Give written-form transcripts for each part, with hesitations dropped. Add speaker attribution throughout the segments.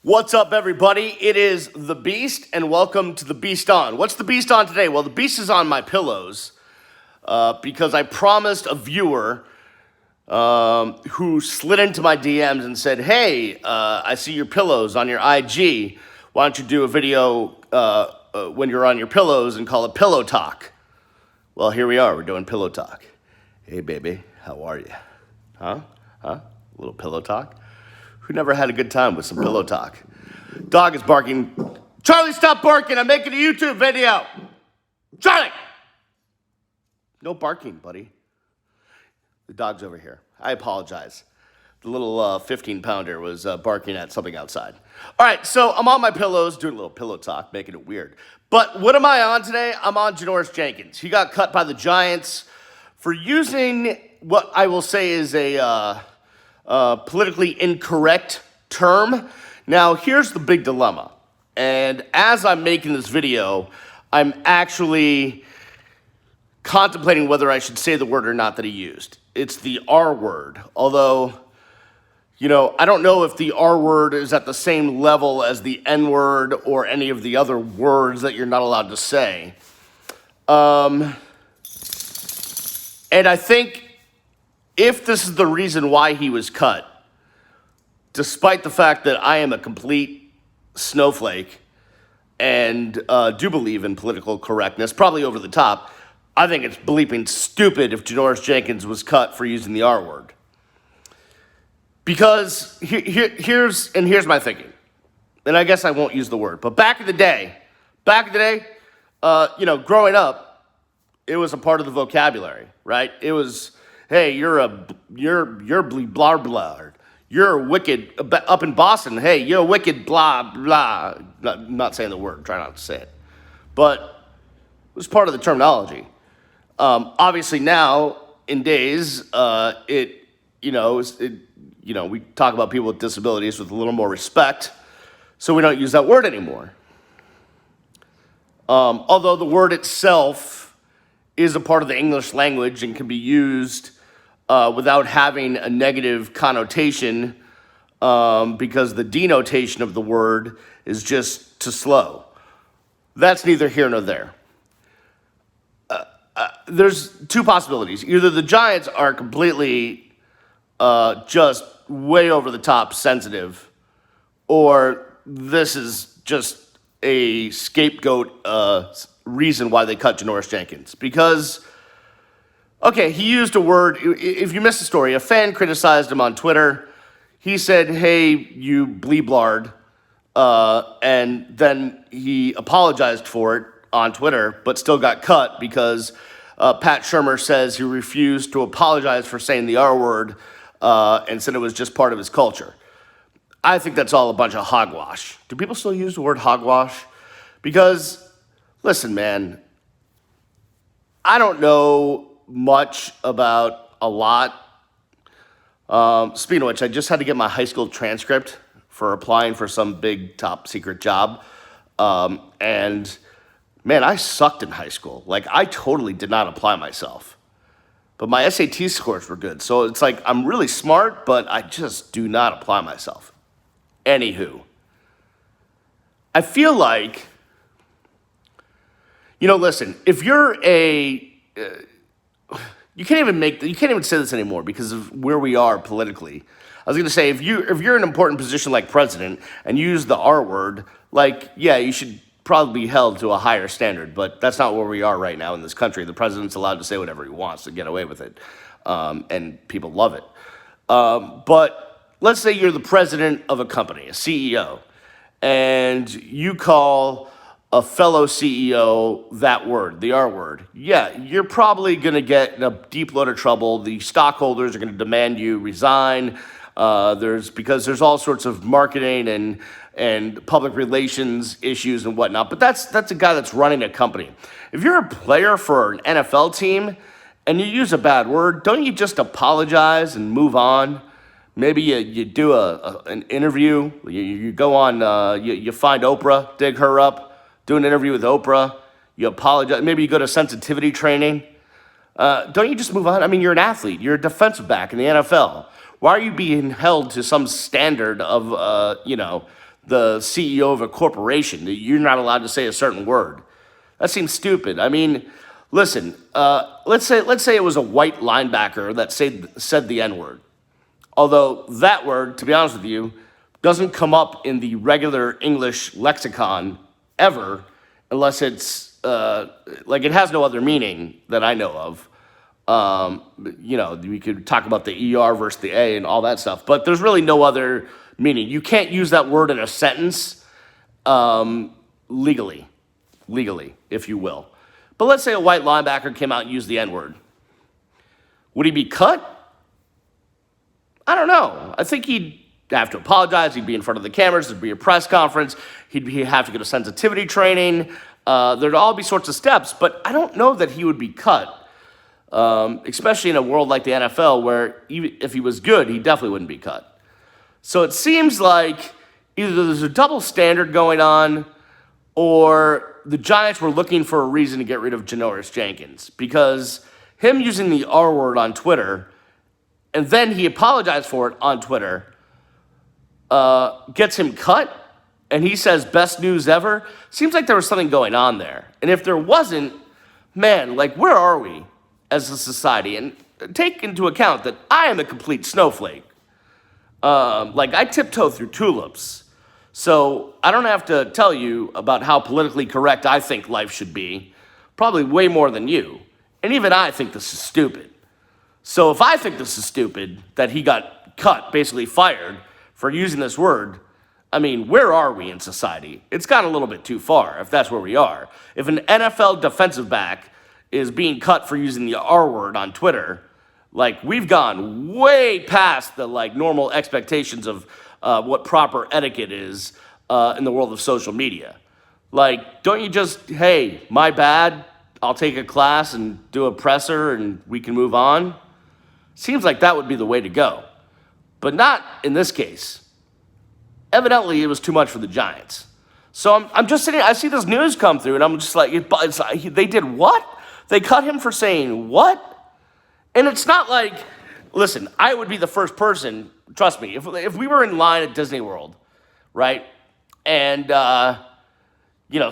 Speaker 1: What's up, everybody? It is the Beast, and welcome to the Beast On. What's the Beast on today? Well, the Beast is on my pillows because I promised a viewer who slid into my DMs and said, "Hey, I see your pillows on your IG. Why don't you do a video when you're on your pillows and call it Pillow Talk?" Well, here we are. We're doing Pillow Talk. Hey, baby, how are you? Huh? A little pillow talk? Who never had a good time with some pillow talk? Dog is barking. Charlie, stop barking. I'm making a YouTube video. Charlie! No barking, buddy. The dog's over here. I apologize. The little 15-pounder was barking at something outside. All right, so I'm on my pillows doing a little pillow talk, making it weird. But what am I on today? I'm on Janoris Jenkins. He got cut by the Giants for using what I will say is a politically incorrect term. Now, here's the big dilemma. And as I'm making this video, I'm actually contemplating whether I should say the word or not that he used. It's the R word. Although, I don't know if the R word is at the same level as the N word or any of the other words that you're not allowed to say. And I think if this is the reason why he was cut, despite the fact that I am a complete snowflake and do believe in political correctness, probably over the top, I think it's bleeping stupid if Janoris Jenkins was cut for using the R word. Because here's my thinking, and I guess I won't use the word, but back in the day, growing up, it was a part of the vocabulary, right? It was, hey, you're blah blah. You're wicked up in Boston. Hey, you're wicked blah blah. Not saying the word. Try not to say it, but it was part of the terminology. Obviously now in days, we talk about people with disabilities with a little more respect, so we don't use that word anymore. Although the word itself is a part of the English language and can be used without having a negative connotation because the denotation of the word is just too slow. That's neither here nor there. There's two possibilities. Either the Giants are completely just way over the top sensitive, or this is just a scapegoat reason why they cut Janoris Jenkins. Because okay, he used a word. If you missed the story, a fan criticized him on Twitter. He said, "Hey, you bleeblard," and then he apologized for it on Twitter, but still got cut because Pat Shurmur says he refused to apologize for saying the R word and said it was just part of his culture. I think that's all a bunch of hogwash. Do people still use the word hogwash? Because, listen, man, I don't know much about a lot. Speaking of which, I just had to get my high school transcript for applying for some big top secret job. And man, I sucked in high school. Like, I totally did not apply myself. But my SAT scores were good. So it's like, I'm really smart, but I just do not apply myself. Anywho, I feel like, listen, if you're you can't even say this anymore because of where we are politically. I was going to say, if you're in an important position like president and you use the R word, you should probably be held to a higher standard, but that's not where we are right now in this country. The president's allowed to say whatever he wants to get away with it, and people love it. But let's say you're the president of a company, a CEO, and you call a fellow CEO that word, the R word. Yeah, you're probably going to get in a deep load of trouble. The stockholders are going to demand you resign. Because there's all sorts of marketing and public relations issues and whatnot. But that's a guy that's running a company. If you're a player for an NFL team and you use a bad word, don't you just apologize and move on? Maybe you do an interview. You go on. You find Oprah, dig her up, do an interview with Oprah. You apologize. Maybe you go to sensitivity training. Don't you just move on? I mean, you're an athlete. You're a defensive back in the NFL. Why are you being held to some standard of, the CEO of a corporation. You're not allowed to say a certain word. That seems stupid. I mean, listen, let's say it was a white linebacker that said the N-word. Although that word, to be honest with you, doesn't come up in the regular English lexicon ever, unless it's like it has no other meaning that I know of. We could talk about the ER versus the A and all that stuff, but there's really no other meaning. You can't use that word in a sentence legally, if you will. But let's say a white linebacker came out and used the N-word. Would he be cut? I don't know. I think he'd have to apologize. He'd be in front of the cameras. There'd be a press conference. He'd have to go to sensitivity training. There'd all be sorts of steps, but I don't know that he would be cut. Especially in a world like the NFL where even if he was good, he definitely wouldn't be cut. So it seems like either there's a double standard going on or the Giants were looking for a reason to get rid of Janoris Jenkins, because him using the R word on Twitter and then he apologized for it on Twitter gets him cut, and he says best news ever. Seems like there was something going on there. And if there wasn't, man, like where are we as a society? And take into account that I am a complete snowflake. Like I tiptoe through tulips. So I don't have to tell you about how politically correct I think life should be. Probably way more than you. And even I think this is stupid. So if I think this is stupid, that he got cut, basically fired, for using this word, I mean, where are we in society? It's gone a little bit too far, if that's where we are. If an NFL defensive back is being cut for using the R word on Twitter, like we've gone way past the like normal expectations of what proper etiquette is in the world of social media. Like, don't you just, hey, my bad, I'll take a class and do a presser and we can move on? Seems like that would be the way to go. But not in this case. Evidently, it was too much for the Giants. So I'm just sitting, I see this news come through, and I'm just like, they did what? They cut him for saying what? And it's not like, listen, I would be the first person, trust me, if we were in line at Disney World, right, and,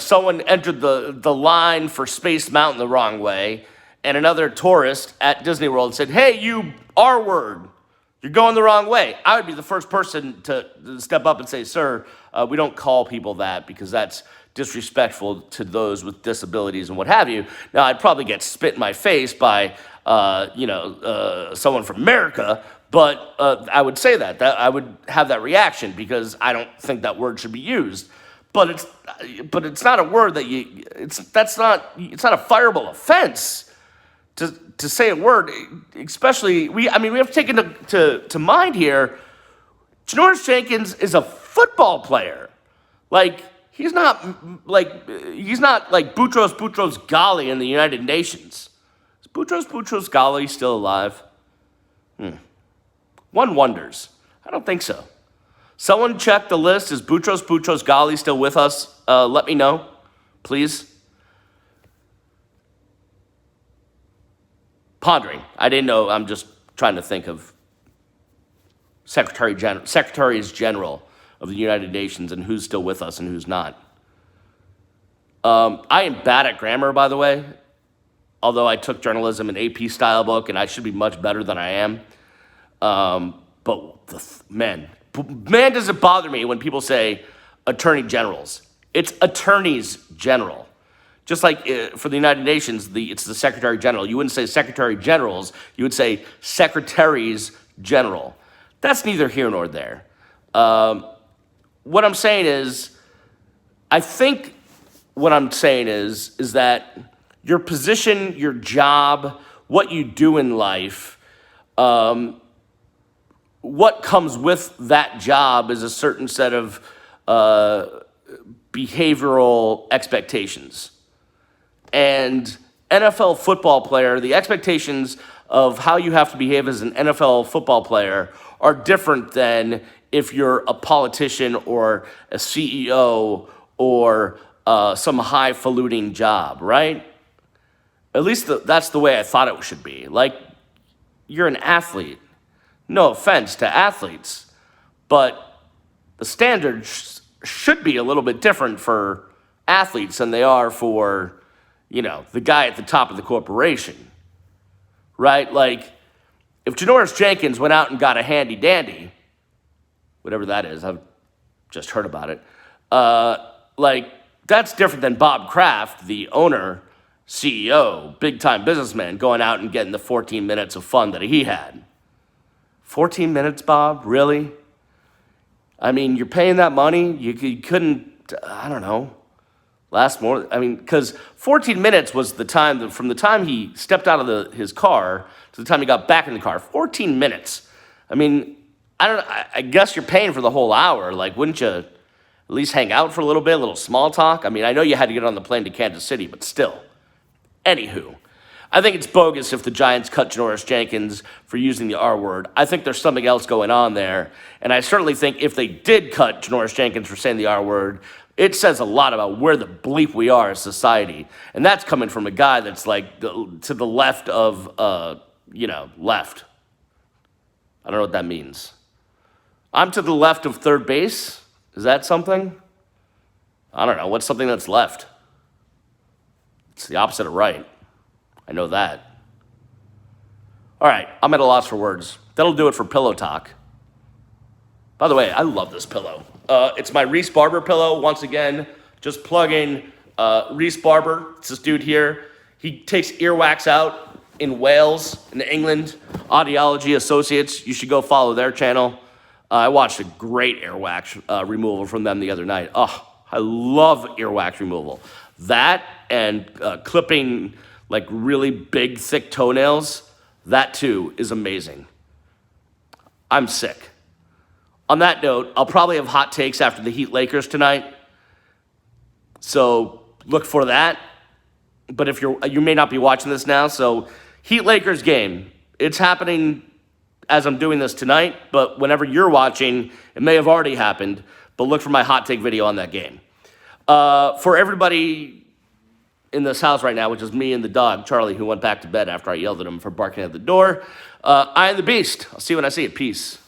Speaker 1: someone entered the line for Space Mountain the wrong way, and another tourist at Disney World said, hey, you R-word, you're going the wrong way. I would be the first person to step up and say, sir, we don't call people that because that's disrespectful to those with disabilities and what have you. Now, I'd probably get spit in my face by, someone from America, but I would say that I would have that reaction because I don't think that word should be used. But it's not a word that it's not a fireable offense to say a word, especially we have to take into mind here, Janoris Jenkins is a football player. Like he's not like Boutros Ghali in the United Nations. Is Boutros Ghali still alive? One wonders. I don't think so. Someone check the list. Is Boutros Ghali still with us? Let me know, please. Pondering. I didn't know. I'm just trying to think of Secretaries General of the United Nations and who's still with us and who's not. I am bad at grammar, by the way, although I took journalism, an AP style book, and I should be much better than I am. Man, does it bother me when people say attorney generals. It's attorneys general. Just like for the United Nations, it's the Secretary General. You wouldn't say Secretary Generals. You would say Secretaries General. That's neither here nor there. What I'm saying is, I think what I'm saying is that your position, your job, what you do in life, what comes with that job is a certain set of behavioral expectations. And NFL football player, the expectations of how you have to behave as an NFL football player are different than if you're a politician or a CEO or some highfalutin job, right? At least that's the way I thought it should be. Like, you're an athlete. No offense to athletes, but the standards should be a little bit different for athletes than they are for, the guy at the top of the corporation, right? Like, if Janoris Jenkins went out and got a handy dandy, whatever that is, I've just heard about it, that's different than Bob Kraft, the owner, CEO, big-time businessman, going out and getting the 14 minutes of fun that he had. 14 minutes, Bob? Really? I mean, you're paying that money. You couldn't, I don't know, last more. I mean, because 14 minutes was the time, from the time he stepped out of his car to the time he got back in the car. 14 minutes. I mean, I guess you're paying for the whole hour. Like, wouldn't you at least hang out for a little small talk? I mean, I know you had to get on the plane to Kansas City, but still. Anywho, I think it's bogus if the Giants cut Janoris Jenkins for using the R word. I think there's something else going on there. And I certainly think if they did cut Janoris Jenkins for saying the R word, it says a lot about where the bleep we are as society. And that's coming from a guy that's like to the left of, left. I don't know what that means. I'm to the left of third base. Is that something? I don't know. What's something that's left? It's the opposite of right. I know that. All right, I'm at a loss for words. That'll do it for Pillow Talk. By the way, I love this pillow. It's my Reese Barber pillow. Once again, just plug in Reese Barber. It's this dude here. He takes earwax out in Wales, in England. Audiology Associates. You should go follow their channel. I watched a great earwax removal from them the other night. Oh, I love earwax removal. That and clipping like really big, thick toenails, that too is amazing. I'm sick. On that note, I'll probably have hot takes after the Heat Lakers tonight. So look for that. But if you may not be watching this now, so Heat Lakers game, it's happening as I'm doing this tonight, but whenever you're watching, it may have already happened, but look for my hot take video on that game. For everybody in this house right now, which is me and the dog, Charlie, who went back to bed after I yelled at him for barking at the door, I am the Beast. I'll see you when I see it. Peace.